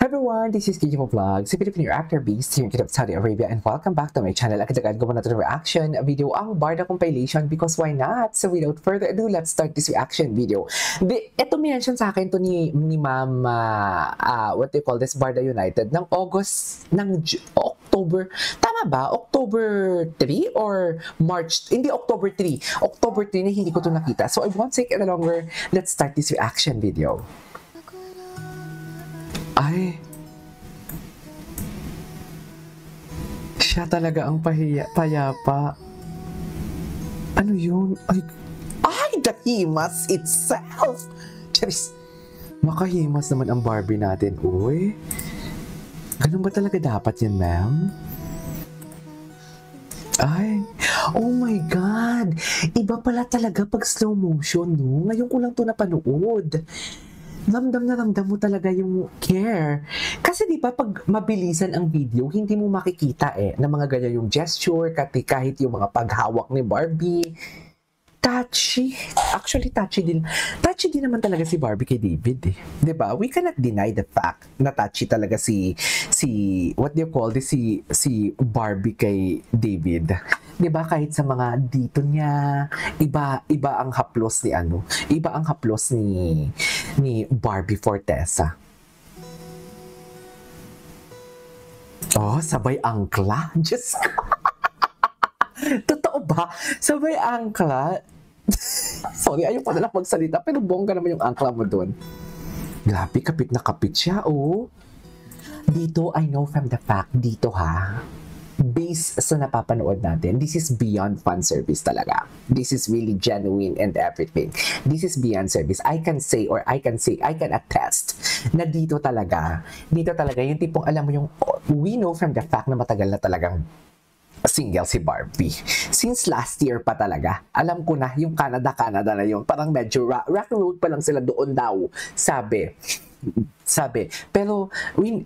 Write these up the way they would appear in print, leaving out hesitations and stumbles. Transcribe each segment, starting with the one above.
Hi everyone, this is Kiki Vlog, si Filipino Actor Beast here in Saudi Arabia, and welcome back to my channel. Agad-agad gawa natin reaction video ang Barda compilation because why not? So without further ado, let's start this reaction video. Ito mention sa akin to ni Ma'am, what do you call this, Barda United, ng October, tama ba? October 3 or March, hindi October 3. October 3 na hindi ko to nakita. So I won't take any longer, let's start this reaction video. Ay, siya talaga ang payapa. Ano yun? Ay, the himas itself! Charis, makahimas naman ang Barbie natin. Uy, ganun ba talaga dapat yan, ma'am? Ay, oh my God! Iba pala talaga pag slow motion, no? Ngayon ko lang to napanood. Ramdam na ramdam mo talaga yung care. Kasi di ba pag mabilisan ang video, hindi mo makikita na mga ganyan yung gesture, kahit yung mga paghawak ni Barbie. Touchy. Actually, touchy din. Touchy din naman talaga si Barbie kay David Di ba? We cannot deny the fact na touchy talaga si what do you call this, si Barbie kay David. Di ba? Kahit sa mga dito niya, iba ang haplos iba ang haplos ni Barbie Fortesa. Oh, sabay angkla. Diyos ko. Totoo ba? Sabay angkla? Sorry, ayoko na lang magsalita, pero bongga naman yung angkla mo doon. Grabe, kapit na kapit siya, oh. Dito, I know from the fact, dito ha, based sa napapanood natin, this is beyond fan service talaga. This is really genuine and everything. This is beyond service. I can attest na dito talaga yung tipong alam mo yung, we know from the fact na matagal na talagang single si Barbie. Since last year pa talaga. Alam ko na, yung Canada na yun. Parang medyo rock road pa lang sila doon daw. Sabi. Pero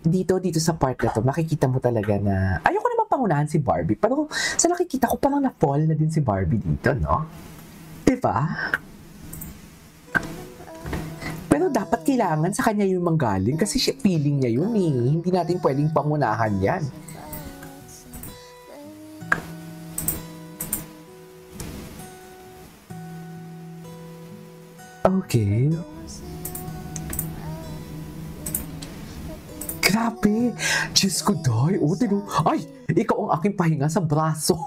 dito sa part na to, makikita mo talaga na, ayoko naman pangunahan si Barbie, pero sa nakikita ko parang na-fall na din si Barbie dito, no? Diba? Pero dapat kailangan sa kanya yung manggaling kasi feeling niya yun eh. Hindi natin pwedeng pangunahan yan. Okay. Grabe. Diyos ko, Day. Ay, ikaw ang aking pahinga sa braso.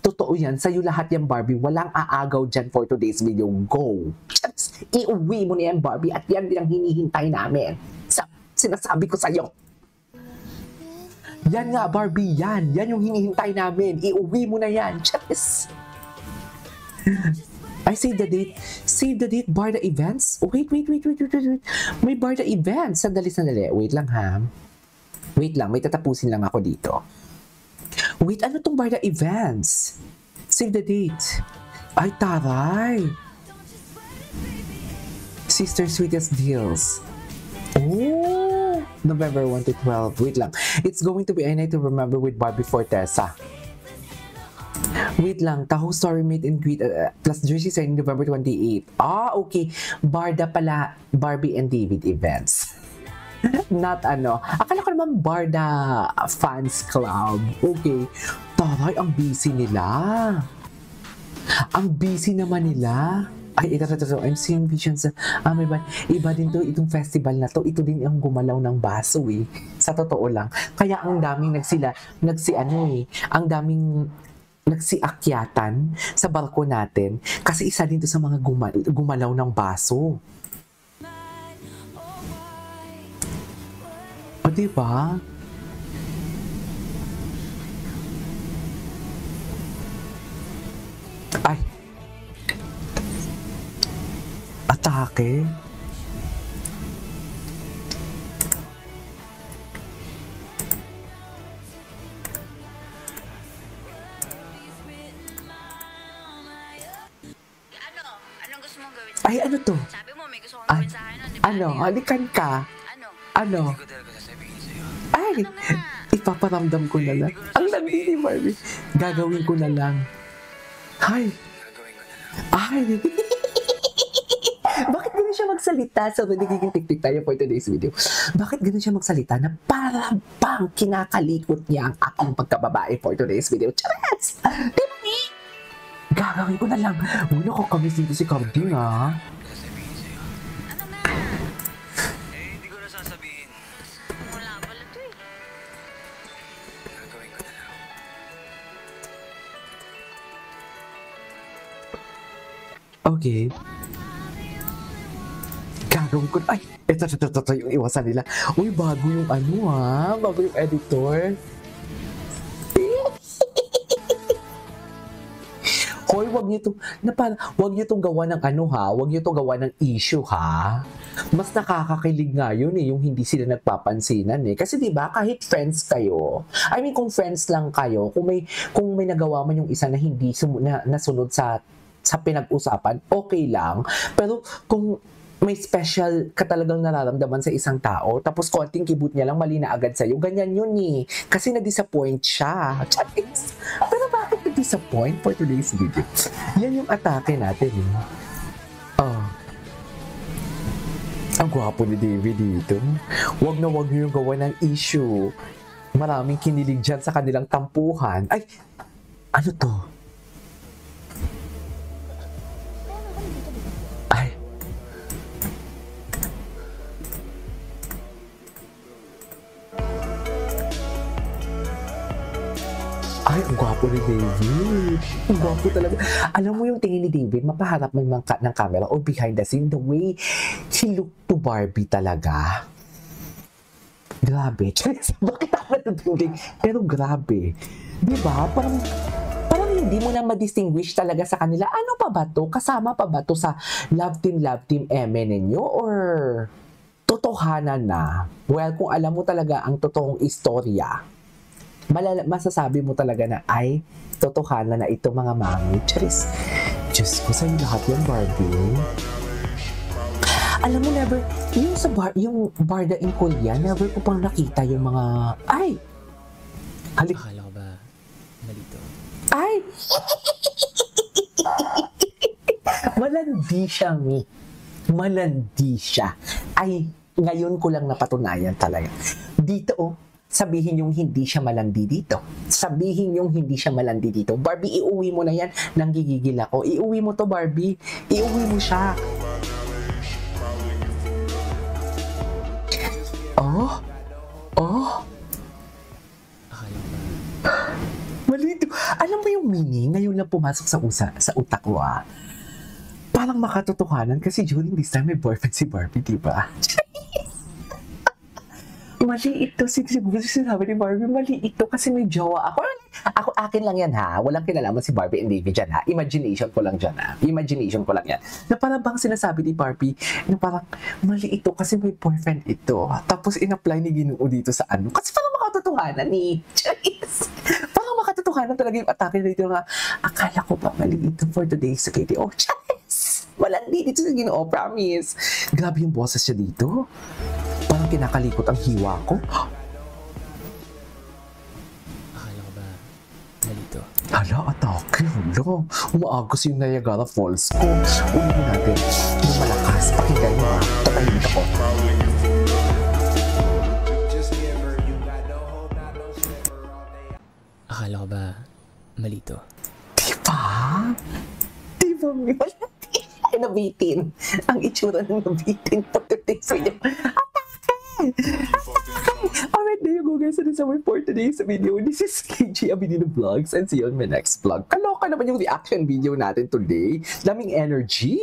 Totoo yan. Sa'yo lahat yan, Barbie. Walang aagaw dyan for today's video. Go. Just iuwi mo na yan, Barbie. At yan din ang hinihintay namin. Sinasabi ko sa'yo. Yan nga, Barbie. Yan yung hinihintay namin. Iuwi mo na yan. Just... I save the date. Save the date, Barda Events? Wait. May Barda Events. Sandali. Wait lang, ha? Wait lang, may tatapusin lang ako dito. Wait, ano tong Barda Events? Save the date. Ay, taray. Sister Sweetest Deals. Oh! November 1 to 12. Wait lang. It's going to be a night to remember with Barbie Fortesa. Wait lang, Tahoe Story Meet and Greet plus Jersey signing November 28. Okay. Barda pala, Barbie and David events. Not akala ko naman Barda Fans Club. Okay. Taray, ang busy nila. Ang busy naman nila. Ay, ito. I'm seeing visions. Iba din to, itong festival na to. Ito din ang gumalaw ng baso eh. Sa totoo lang. Kaya ang daming ang daming nagsiakyatan sa balkon natin kasi isa din to sa mga gumalaw ng baso. O, diba? Ay! Atake? Ay, ano to? Sabi mo, may gusto kong gawin sa akin. Halikan ka. Ano? Hindi ko talaga sasabihin sa'yo. Ay, ipaparamdam ko na lang. Ang landi ni Barbie. Gagawin ko na lang. Ay. Gagawin ko na lang. Ay. Bakit ganun ganun siya magsalita? So, nagiging tik-tik tayo for today's video. Bakit ganun siya magsalita na para bang kinakalikot niya ang aking pagkababae for today's video? Chares! Di ba ni? Gagawin ko na lang. Uy, nakakamiss dito si Carding, ha? Sasabihin sa'yo. Ano na? Hindi ko na sasabihin. Wala pala to eh. Gagawin ko na lang. Okay. Gagawin ko. Ay, ito yung iwasan nila. Uy, bago yung ano ha. Bago yung editor. Hoy, wag niyo tong gawa ng ano ha. Wag niyo tong gawa ng issue ha. Mas nakakakilig nga yun eh, yung hindi sila nagpapansinan eh. Kasi 'di ba, kahit friends kayo. I mean, kung friends lang kayo, kung may nagawa man yung isa na hindi nasunod sa pinag-usapan, okay lang. Pero kung may special ka talagang nararamdaman sa isang tao, tapos konting kibut niya lang, mali na agad sa'yo, ganyan yun eh. Kasi na-disappoint siya. Charis! Pero bakit na-disappoint for today's video? Yan yung atake natin eh. Ang gwapo ni David dito. Wag na wag yung gawa ng issue. Maraming kinilig dyan sa kanilang tampuhan. Ay! Ano to? Ay. Ay, ang gwapo ni David. Ang gwapo talaga. Alam mo yung tingin ni David, mapaharap man ng camera or behind the scene, the way he looked to Barbie talaga. Grabe. Bakit ako natutulig? Pero grabe. Diba? Parang hindi mo na ma-distinguish talaga sa kanila. Ano pa ba to? Kasama pa ba to sa Love Team Eme ninyo? Or totohanan na? Well, kung alam mo talaga ang totoong istorya, masasabi mo talaga na ay totohanan na ito mga mami. Charis. Diyos ko, sa'yo lahat yan, Barbie. Alam mo, never, yung Barda in Korea, never ko pang nakita yung mga, ay! Akala ko ba malito? Ay! Malandi siya, Mi. Malandi siya. Ay, ngayon ko lang napatunayan talaga. Dito, sabihin yung hindi siya malandi dito. Sabihin yung hindi siya malandi dito. Barbie, iuwi mo na yan. Nanggigigil ako. Iuwi mo to, Barbie. Iuwi mo siya. Oh? Oh? Akala ko ba? Malito. Alam mo yung meaning? Ngayon lang pumasok sa utak ko ah. Parang makatotohanan kasi during this time may boyfriend si Barbie, diba? Mali ito. Siguro sinabi ni Barbie, mali ito kasi may jowa ako. Akin lang yan ha. Walang kinalaman si Barbie and David dyan ha. Imagination ko lang dyan ha. Imagination ko lang yan. Na parang bang sinasabi ni Barbie na parang mali ito kasi may boyfriend ito. Tapos in-apply ni Ginoo dito sa ano. Kasi parang makatotohanan ni Charis. Parang makatotohanan talaga yung atake dito nga. Akala ko ba mali ito for today's video. Charis! Walang dito sa Ginoo, promise. Grabe yung boses siya dito. Parang kinakalikot ang hiwa ko. Akala ko ba malito? Hala, atake. Hala. Umaagos yung Niagara Falls ko. Ulihin natin. Yung malakas. Pakinggan nyo ha. Tatahimik ako. Akala ko ba malito? Diba? Diba, Mi? Wala ay nabitin. Ang itsura ng nabitin po today's video. Atake! Alright, there you go guys. That is our for today's video. This is KG Abinino Vlogs and see you on my next vlog. Kaloka naman yung reaction video natin today. Daming energy.